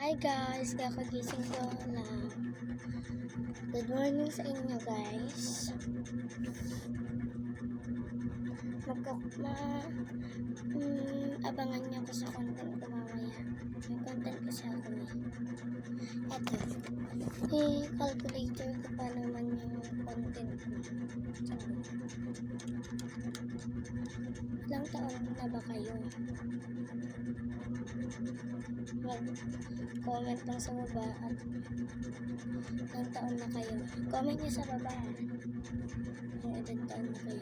Hi guys, kakagising ko lang. Good morning sa inyo guys. Abangan niyo ako sa content ko mamaya. May content kasi ako eh. Eto, i-calculator ko pa naman yung content ko. Ilang taon na ba kayo? Mag-comment lang sa baba at ilang taon na kayo. Comment niyo sa baba kung ilang taon na kayo.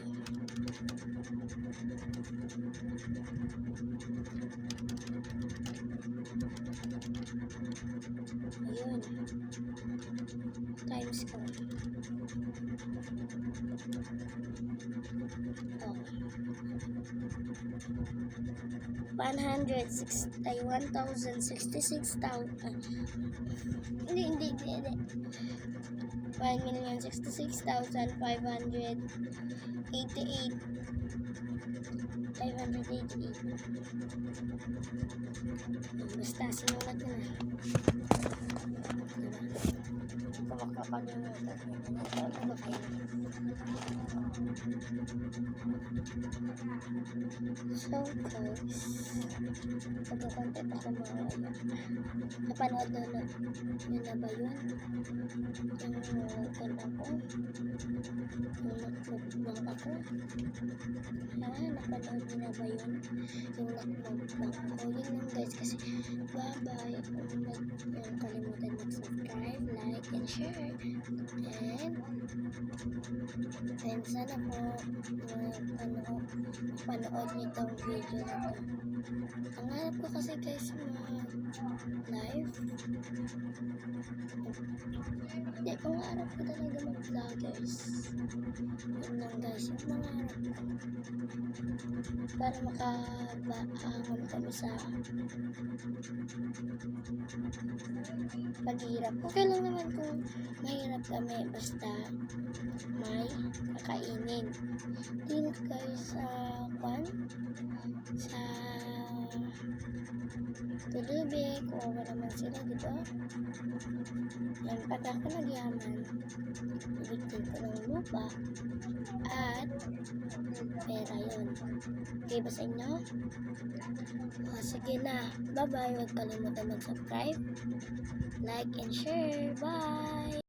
Ayun. Times ko. Oh. 1,066,000. Hindi. 1,066,588. 588. Basta, sinulat na. Diba? Makakalimutan. Ano ba kayo? So guys, pagka-content ako mga napanood na ba yun? Yung kanta ko? Yung nakmukbang ako? Napanood nyo na ba yun? Yung nakmukbang ako? Yun lang guys, kasi bye-bye. Yung kalimutan mag-subscribe, like, and share. And sana po panood niyo itong video na to. Ang harap ko kasi guys live. Hindi, kung harap ko talaga mag-vloggers. Yun lang guys, yung mga harap ko. Para makabaangon kami sa paghihirap. Okay lang naman kung mahirap kami, basta may kakainin. Din guys sa Tulubig, kuha naman sila, diba? Yan, pag ako nagyaman, ibigtin ko ng lupa at pera yun. Okay ba sa inyo? Sige na, bye bye. Huwag kalimutan mag-subscribe, like and share. Bye!